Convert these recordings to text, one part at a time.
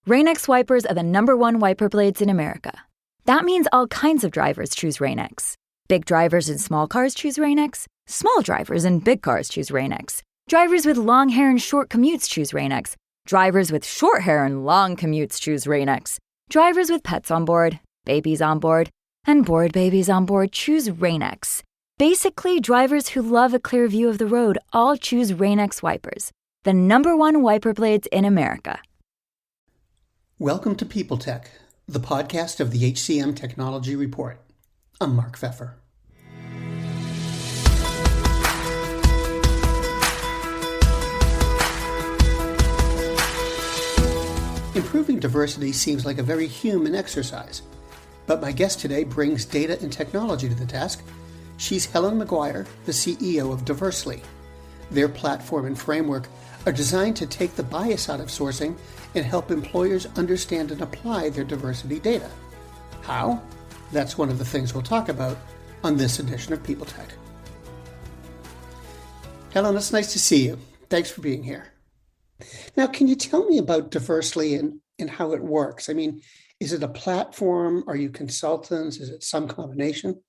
Rain-X wipers are the #1 wiper blades in America. That means all kinds of drivers choose Rain-X. Big drivers in small cars choose Rain-X. Small drivers in big cars choose Rain-X. Drivers with long hair and short commutes choose Rain-X. Drivers with short hair and long commutes choose Rain-X. Drivers with pets on board, babies on board, and bored babies on board choose Rain-X. Basically, drivers who love a clear view of the road all choose Rain-X wipers, the #1 wiper blades in America. Welcome to People Tech, the podcast of the HCM Technology Report. I'm Mark Pfeffer. Improving diversity seems like a very human exercise, but my guest today brings data and technology to the task. She's Helen McGuire, the CEO of Diversely. Their platform and framework are designed to take the bias out of sourcing and help employers understand and apply their diversity data. How? That's one of the things we'll talk about on this edition of People Tech. Helen, it's nice to see you. Thanks for being here. Now, can you tell me about Diversely and how it works? I mean, is it a platform? Are you consultants? Is it some combination?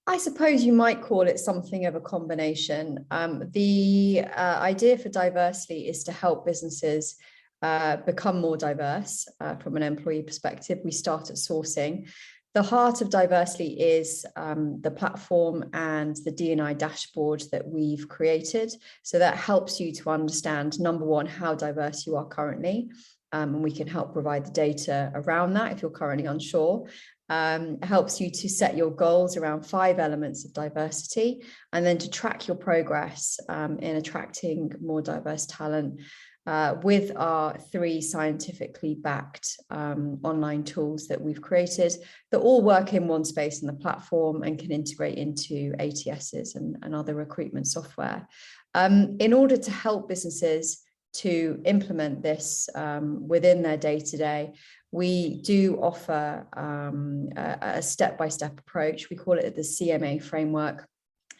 I suppose you might call it something of a combination. The idea for Diversely is to help businesses become more diverse from an employee perspective. We start at sourcing. The heart of Diversely is the platform and the D&I dashboard that we've created. So that helps you to understand, number one, how diverse you are currently. And we can help provide the data around that if you're currently unsure. It helps you to set your goals around 5 elements of diversity and then to track your progress in attracting more diverse talent with our 3 scientifically backed online tools that we've created that all work in one space in the platform and can integrate into ATSs and other recruitment software. In order to help businesses to implement this within their day-to-day, we do offer a step-by-step approach. We call it the CMA framework.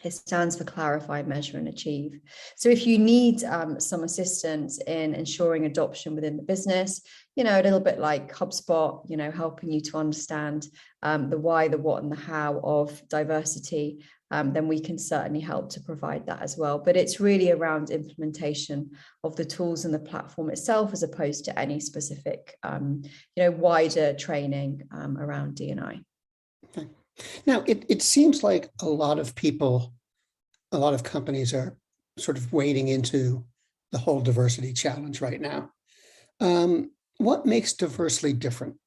It stands for Clarify, Measure, and Achieve. So if you need some assistance in ensuring adoption within the business, a little bit like HubSpot, helping you to understand the why, the what, and the how of diversity, then we can certainly help to provide that as well. But it's really around implementation of the tools and the platform itself, as opposed to any specific, wider training around D&I. Okay. Now, it seems like a lot of companies are sort of wading into the whole diversity challenge right now. What makes Diversely different?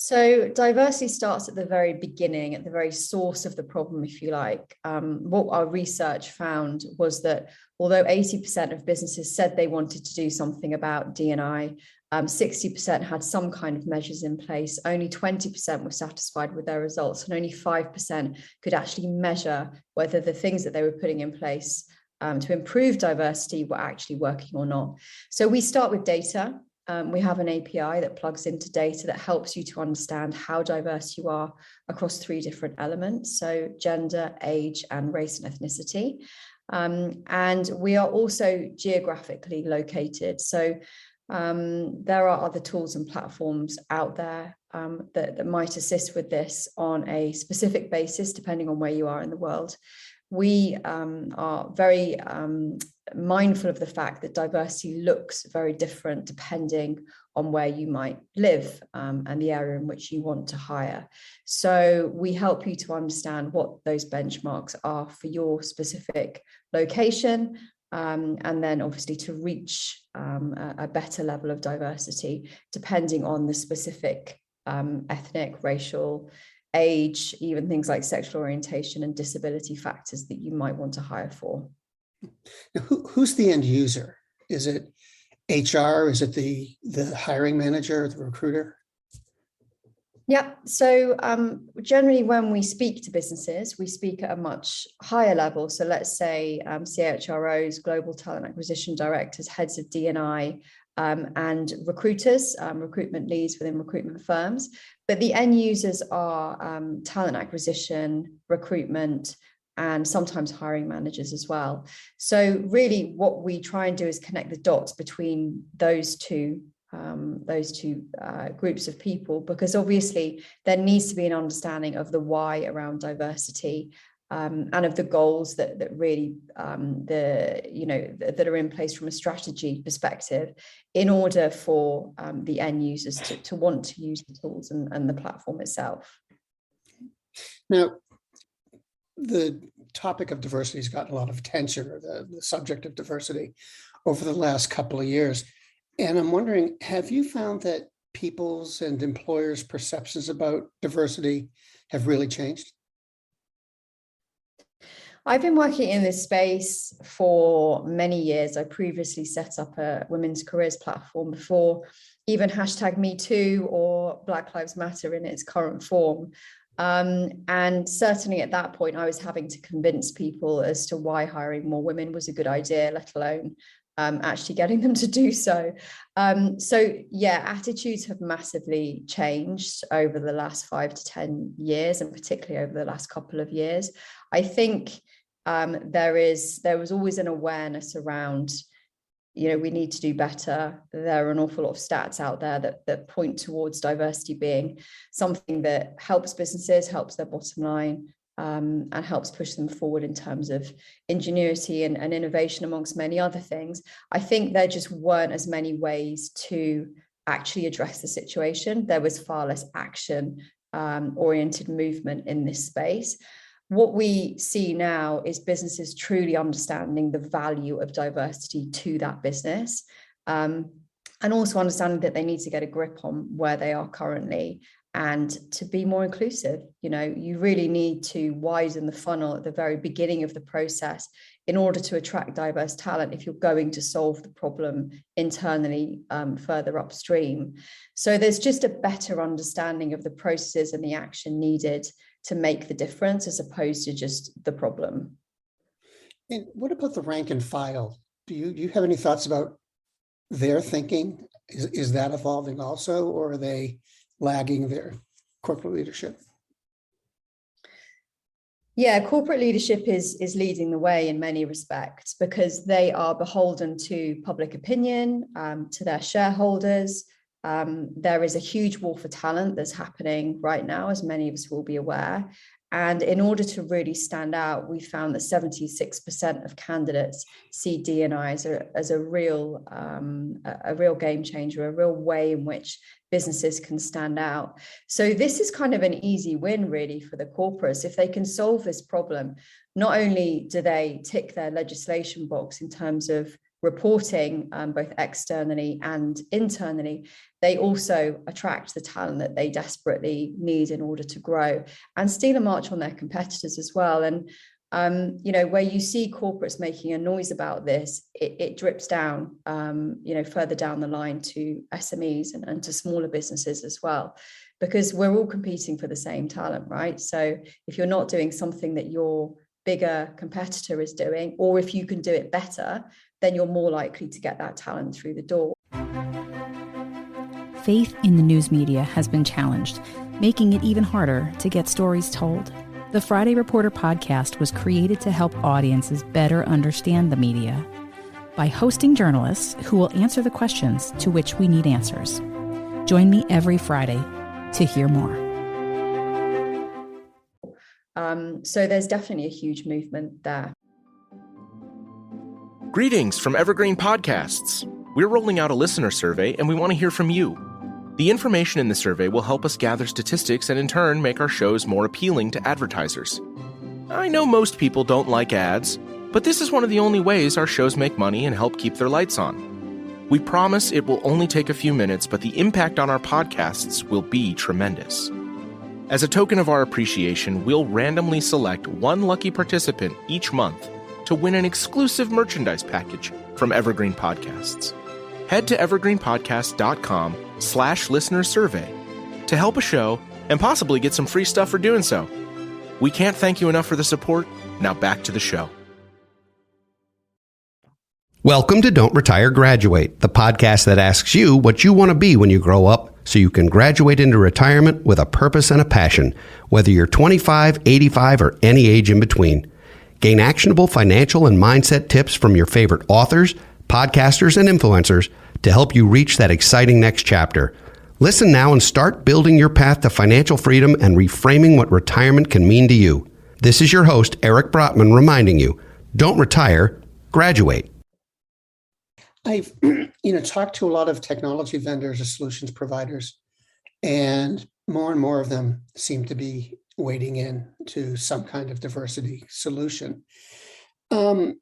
So diversity starts at the very beginning, at the very source of the problem, if you like. What our research found was that although 80% of businesses said they wanted to do something about D&I, 60% had some kind of measures in place, only 20% were satisfied with their results, and only 5% could actually measure whether the things that they were putting in place to improve diversity were actually working or not. So we start with data. We have an API that plugs into data that helps you to understand how diverse you are across 3 different elements, so gender, age, and race and ethnicity. And we are also geographically located. So there are other tools and platforms out there that might assist with this on a specific basis, depending on where you are in the world. We are very mindful of the fact that diversity looks very different depending on where you might live and the area in which you want to hire. So we help you to understand what those benchmarks are for your specific location, and then obviously to reach a better level of diversity depending on the specific ethnic, racial, age, even things like sexual orientation and disability factors that you might want to hire for. Now, who's the end user? Is it HR? Is it the hiring manager, the recruiter? Yeah, so generally when we speak to businesses, we speak at a much higher level. So let's say CHROs, global talent acquisition directors, heads of D&I, and recruiters, recruitment leads within recruitment firms. But the end users are talent acquisition, recruitment, and sometimes hiring managers as well. So really what we try and do is connect the dots between those two groups of people, because obviously there needs to be an understanding of the why around diversity, and of the goals that really that are in place from a strategy perspective, in order for the end users to want to use the tools and the platform itself. Now, the topic of diversity has gotten a lot of attention, or the subject of diversity, over the last couple of years. And I'm wondering, have you found that people's and employers' perceptions about diversity have really changed? I've been working in this space for many years. I previously set up a women's careers platform before even #MeToo or Black Lives Matter in its current form. And certainly at that point, I was having to convince people as to why hiring more women was a good idea, let alone actually getting them to do so. So yeah, attitudes have massively changed over the last 5 to 10 years, and particularly over the last couple of years. I think there was always an awareness around, we need to do better. There are an awful lot of stats out there that point towards diversity being something that helps businesses, helps their bottom line, and helps push them forward in terms of ingenuity and innovation, amongst many other things. I think there just weren't as many ways to actually address the situation. There was far less action oriented movement in this space. What we see now is businesses truly understanding the value of diversity to that business, and also understanding that they need to get a grip on where they are currently and to be more inclusive. You really need to widen the funnel at the very beginning of the process in order to attract diverse talent if you're going to solve the problem internally further upstream. So there's just a better understanding of the processes and the action needed to make the difference, as opposed to just the problem. And what about the rank and file? Do you have any thoughts about their thinking? Is that evolving also, or are they lagging their corporate leadership? Yeah, corporate leadership is leading the way in many respects, because they are beholden to public opinion, to their shareholders. There is a huge war for talent that's happening right now, as many of us will be aware. And in order to really stand out, we found that 76% of candidates see D&I as a real game changer, a real way in which businesses can stand out. So this is kind of an easy win, really, for the corporates. If they can solve this problem, not only do they tick their legislation box in terms of reporting both externally and internally, they also attract the talent that they desperately need in order to grow and steal a march on their competitors as well. And where you see corporates making a noise about this, it drips down further down the line to SMEs and to smaller businesses as well, because we're all competing for the same talent, right? So if you're not doing something that your bigger competitor is doing, or if you can do it better, then you're more likely to get that talent through the door. Faith in the news media has been challenged, making it even harder to get stories told. The Friday Reporter podcast was created to help audiences better understand the media by hosting journalists who will answer the questions to which we need answers. Join me every Friday to hear more. So there's definitely a huge movement there. Greetings from Evergreen Podcasts. We're rolling out a listener survey, and we want to hear from you. The information in the survey will help us gather statistics and in turn make our shows more appealing to advertisers. I know most people don't like ads, but this is one of the only ways our shows make money and help keep their lights on. We promise it will only take a few minutes, but the impact on our podcasts will be tremendous. As a token of our appreciation, we'll randomly select one lucky participant each month to win an exclusive merchandise package from Evergreen Podcasts. Head to evergreenpodcast.com/listener survey to help a show and possibly get some free stuff for doing so. We can't thank you enough for the support. Now back to the show. Welcome to Don't Retire, Graduate, the podcast that asks you what you want to be when you grow up so you can graduate into retirement with a purpose and a passion, whether you're 25, 85, or any age in between. Gain actionable financial and mindset tips from your favorite authors, podcasters, and influencers to help you reach that exciting next chapter. Listen now and start building your path to financial freedom and reframing what retirement can mean to you. This is your host, Eric Brotman, reminding you, don't retire, graduate. I've talked to a lot of technology vendors or solutions providers, and more of them seem to be wading in to some kind of diversity solution. Can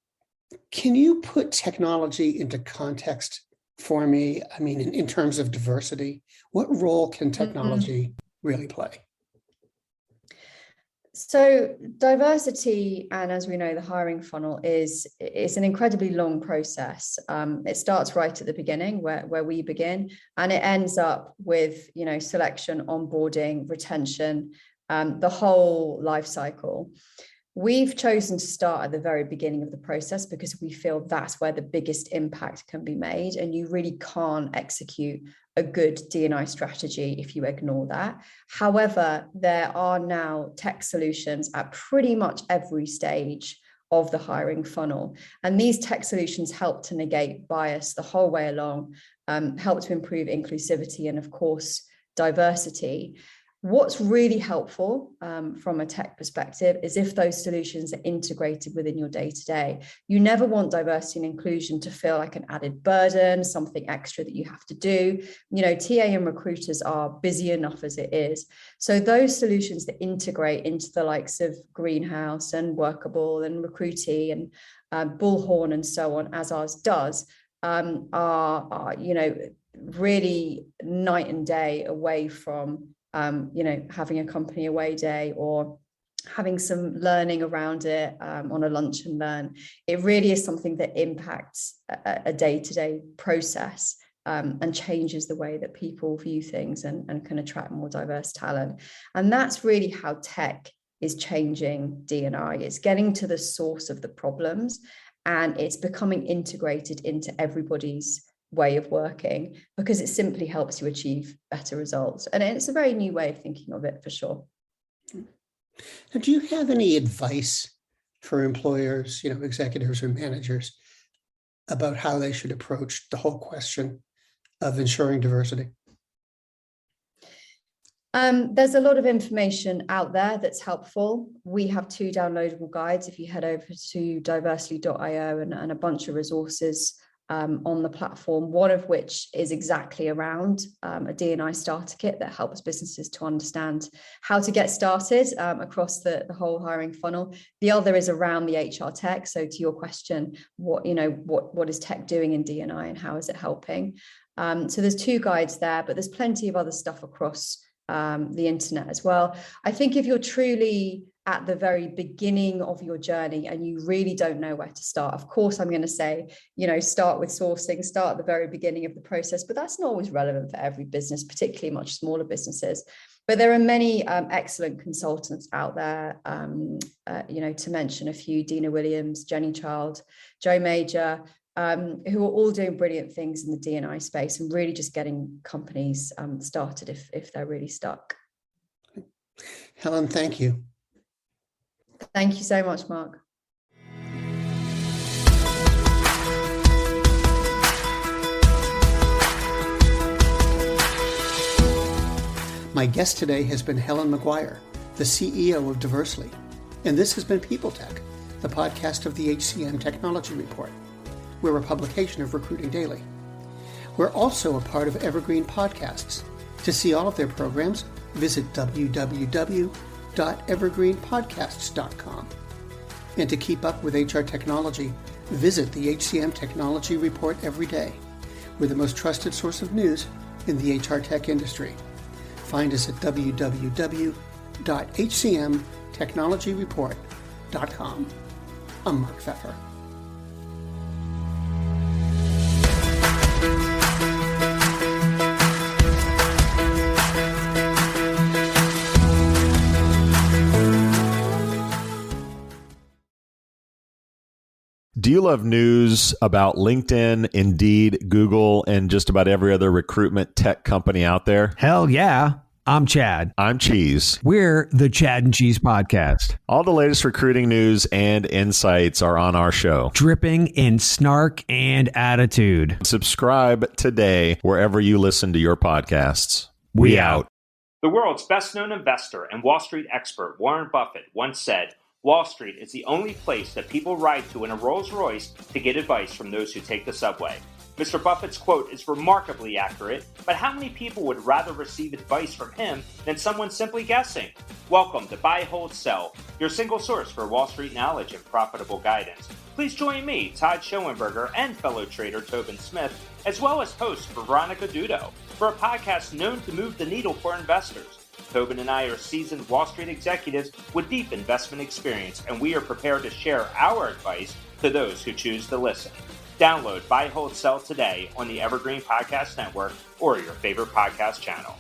you put technology into context for me? I mean, in terms of diversity, what role can technology really play? So diversity, and as we know, the hiring funnel is an incredibly long process. It starts right at the beginning where we begin, and it ends up with, selection, onboarding, retention, the whole life cycle. We've chosen to start at the very beginning of the process because we feel that's where the biggest impact can be made. And you really can't execute a good D&I strategy if you ignore that. However, there are now tech solutions at pretty much every stage of the hiring funnel. And these tech solutions help to negate bias the whole way along, help to improve inclusivity and, of course, diversity. What's really helpful from a tech perspective is if those solutions are integrated within your day-to-day. You never want diversity and inclusion to feel like an added burden, something extra that you have to do. TA and recruiters are busy enough as it is. So those solutions that integrate into the likes of Greenhouse and Workable and Recruitee and Bullhorn and so on, as ours does, are really night and day away from having a company away day or having some learning around it on a lunch and learn. It really is something that impacts a day-to-day process and changes the way that people view things and can attract more diverse talent. And that's really how tech is changing D&I. It's getting to the source of the problems, and it's becoming integrated into everybody's way of working because it simply helps you achieve better results. And it's a very new way of thinking of it for sure. Now, do you have any advice for employers, executives or managers about how they should approach the whole question of ensuring diversity? There's a lot of information out there that's helpful. We have 2 downloadable guides if you head over to diversity.io and a bunch of resources on the platform, one of which is exactly around a D&I starter kit that helps businesses to understand how to get started across the whole hiring funnel. The other is around the HR tech. So to your question, what is tech doing in D&I and how is it helping? So there's 2 guides there, but there's plenty of other stuff across the internet as well. I think if you're truly at the very beginning of your journey and you really don't know where to start, of course, I'm going to say, start with sourcing, start at the very beginning of the process, but that's not always relevant for every business, particularly much smaller businesses. But there are many excellent consultants out there, to mention a few: Dina Williams, Jenny Child, Joe Major, who are all doing brilliant things in the D&I space and really just getting companies started if they're really stuck. Helen, thank you. Thank you so much, Mark. My guest today has been Helen McGuire, the CEO of Diversely, and this has been People Tech, the podcast of the HCM Technology Report. We're a publication of Recruiting Daily. We're also a part of Evergreen Podcasts. To see all of their programs, visit www.evergreenpodcasts.com. And to keep up with HR technology, visit the HCM Technology Report every day. We're the most trusted source of news in the HR tech industry. Find us at www.hcmtechnologyreport.com. I'm Mark Pfeffer. Do you love news about LinkedIn, Indeed, Google, and just about every other recruitment tech company out there? Hell yeah. I'm Chad. I'm Cheese. We're the Chad and Cheese Podcast. All the latest recruiting news and insights are on our show. Dripping in snark and attitude. Subscribe today wherever you listen to your podcasts. We out. The world's best-known investor and Wall Street expert Warren Buffett once said, "Wall Street is the only place that people ride to in a Rolls-Royce to get advice from those who take the subway." Mr. Buffett's quote is remarkably accurate, but how many people would rather receive advice from him than someone simply guessing? Welcome to Buy, Hold, Sell, your single source for Wall Street knowledge and profitable guidance. Please join me, Todd Schoenberger, and fellow trader Tobin Smith, as well as host Veronica Dudo, for a podcast known to move the needle for investors. Tobin and I are seasoned Wall Street executives with deep investment experience, and we are prepared to share our advice to those who choose to listen. Download Buy, Hold, Sell today on the Evergreen Podcast Network or your favorite podcast channel.